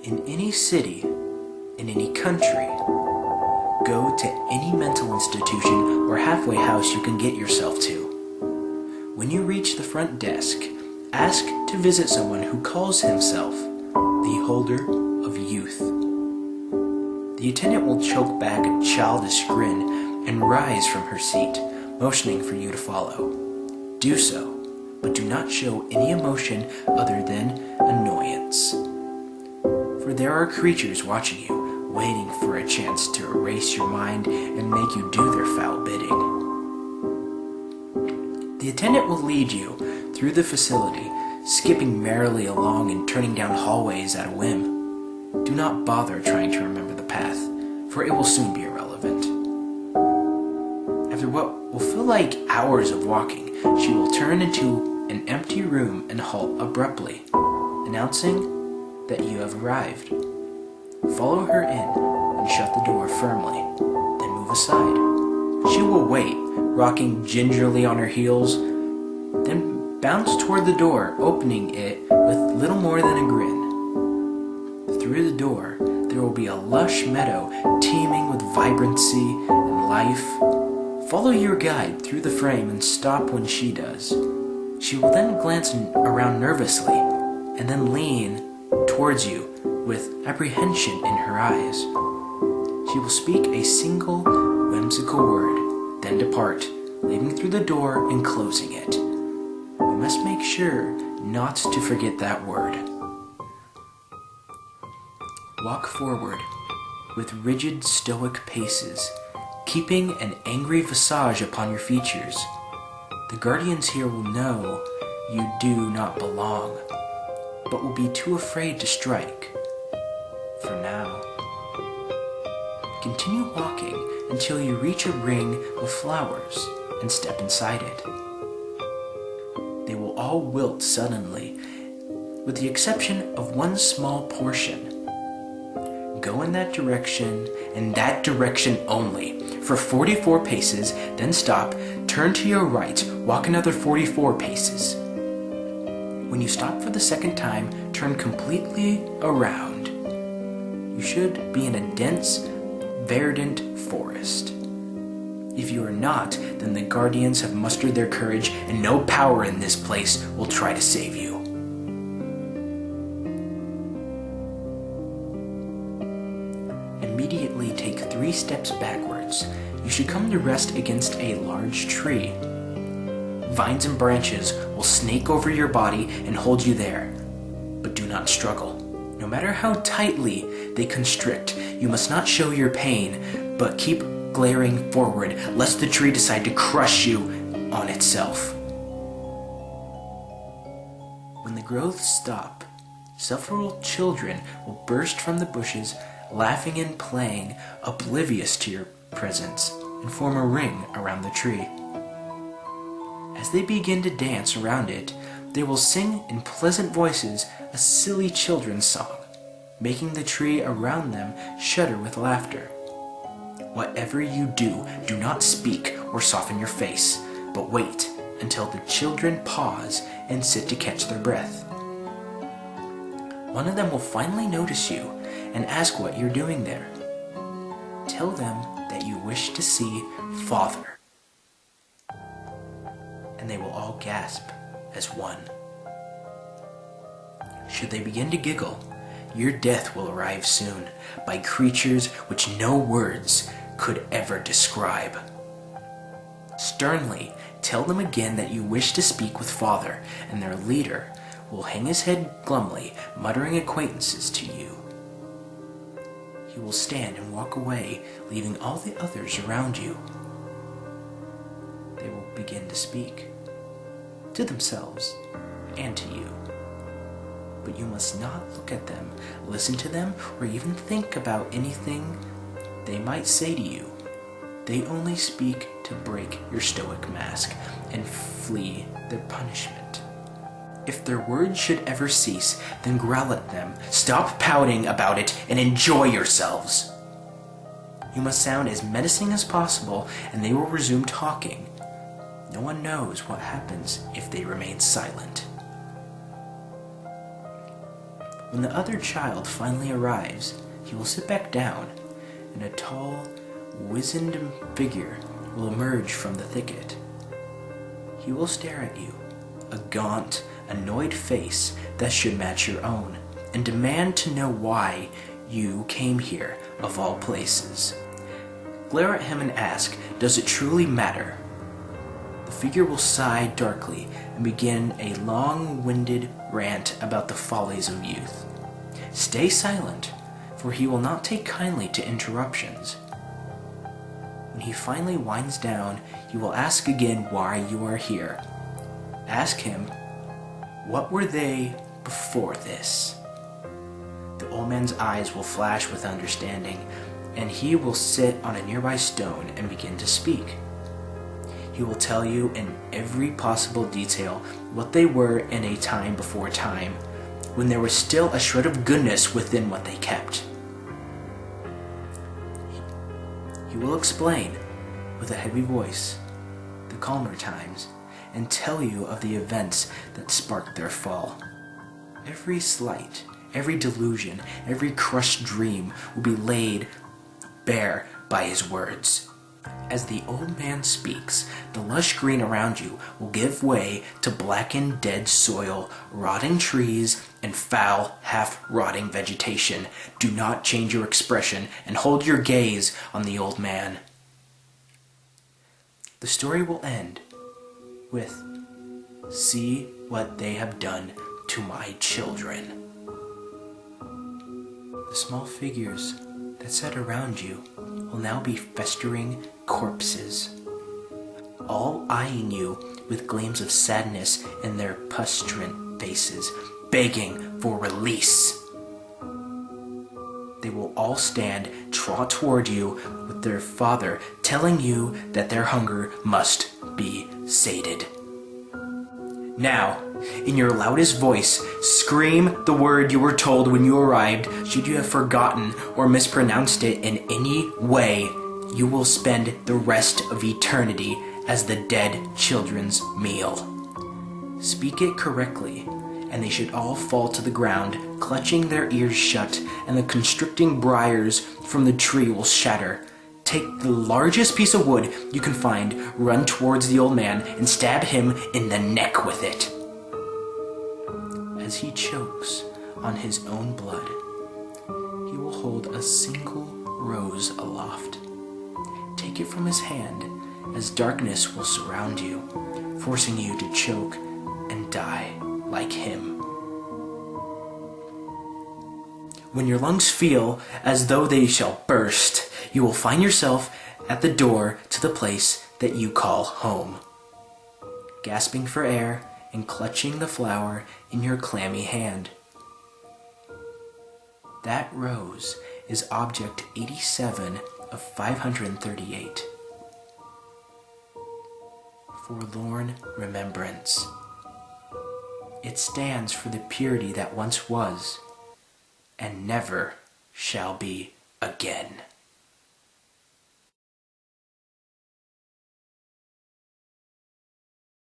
In any city, in any country, go to any mental institution or halfway house you can get yourself to. When you reach the front desk, ask to visit someone who calls himself the holder of youth. The attendant will choke back a childish grin and rise from her seat, motioning for you to follow. Do so, but do not show any emotion other than annoyance. For there are creatures watching you, waiting for a chance to erase your mind and make you do their foul bidding. The attendant will lead you through the facility, skipping merrily along and turning down hallways at a whim. Do not bother trying to remember the path, for it will soon be irrelevant. After what will feel like hours of walking, she will turn into an empty room and halt abruptly, announcing that you have arrived. Follow her in and shut the door firmly, then move aside. She will wait, rocking gingerly on her heels, then bounce toward the door, opening it with little more than a grin. Through the door, there will be a lush meadow teeming with vibrancy and life. Follow your guide through the frame and stop when she does. She will then glance around nervously and then lean towards you with apprehension in her eyes. She will speak a single whimsical word, then depart, leaving through the door and closing it. You must make sure not to forget that word. Walk forward with rigid, stoic paces, keeping an angry visage upon your features. The guardians here will know you do not belong, but will be too afraid to strike. For now, continue walking until you reach a ring of flowers and step inside it. They will all wilt suddenly, with the exception of one small portion. Go in that direction and that direction only for 44 paces, then stop, turn to your right, walk another 44 paces. When you stop for the second time, turn completely around. You should be in a dense, verdant forest. If you are not, then the guardians have mustered their courage and no power in this place will try to save you. Immediately take 3 steps backwards. You should come to rest against a large tree. Vines and branches will snake over your body and hold you there, but do not struggle. No matter how tightly they constrict, you must not show your pain, but keep glaring forward, lest the tree decide to crush you on itself. When the growths stop, several children will burst from the bushes, laughing and playing, oblivious to your presence, and form a ring around the tree. As they begin to dance around it, they will sing in pleasant voices a silly children's song, making the tree around them shudder with laughter. Whatever you do, do not speak or soften your face, but wait until the children pause and sit to catch their breath. One of them will finally notice you and ask what you're doing there. Tell them that you wish to see Father, and they will all gasp as one. Should they begin to giggle, your death will arrive soon by creatures which no words could ever describe. Sternly tell them again that you wish to speak with Father, and their leader will hang his head glumly, muttering acquaintances to you. He will stand and walk away, leaving all the others around you. They will begin to speak, to themselves and to you. But you must not look at them, listen to them, or even think about anything they might say to you. They only speak to break your stoic mask and flee their punishment. If their words should ever cease, then growl at them, stop pouting about it, and enjoy yourselves. You must sound as menacing as possible, and they will resume talking. No one knows what happens if they remain silent. When the other child finally arrives, he will sit back down, and a tall, wizened figure will emerge from the thicket. He will stare at you, a gaunt, annoyed face that should match your own, and demand to know why you came here of all places. Glare at him and ask, does it truly matter? The figure will sigh darkly and begin a long-winded rant about the follies of youth. Stay silent, for he will not take kindly to interruptions. When he finally winds down, he will ask again why you are here. Ask him, what were they before this? The old man's eyes will flash with understanding, and he will sit on a nearby stone and begin to speak. He will tell you in every possible detail what they were in a time before time, when there was still a shred of goodness within what they kept. He will explain, with a heavy voice, the calmer times, and tell you of the events that sparked their fall. Every slight, every delusion, every crushed dream will be laid bare by his words. As the old man speaks, the lush green around you will give way to blackened dead soil, rotting trees, and foul, half-rotting vegetation. Do not change your expression and hold your gaze on the old man. The story will end with, see what they have done to my children. The small figures that sat around you will now be festering corpses, all eyeing you with gleams of sadness in their pustrant faces, begging for release. They will all stand, trot toward you with their father telling you that their hunger must be sated. Now, in your loudest voice, scream the word you were told when you arrived. Should you have forgotten or mispronounced it in any way, you will spend the rest of eternity as the dead children's meal. Speak it correctly, and they should all fall to the ground, clutching their ears shut, and the constricting briars from the tree will shatter. Take the largest piece of wood you can find, run towards the old man, and stab him in the neck with it. As he chokes on his own blood, he will hold a single rose aloft. Take it from his hand, as darkness will surround you, forcing you to choke and die like him. When your lungs feel as though they shall burst, you will find yourself at the door to the place that you call home, gasping for air and clutching the flower in your clammy hand. That rose is object 87 of 538. Forlorn remembrance. It stands for the purity that once was and never shall be again.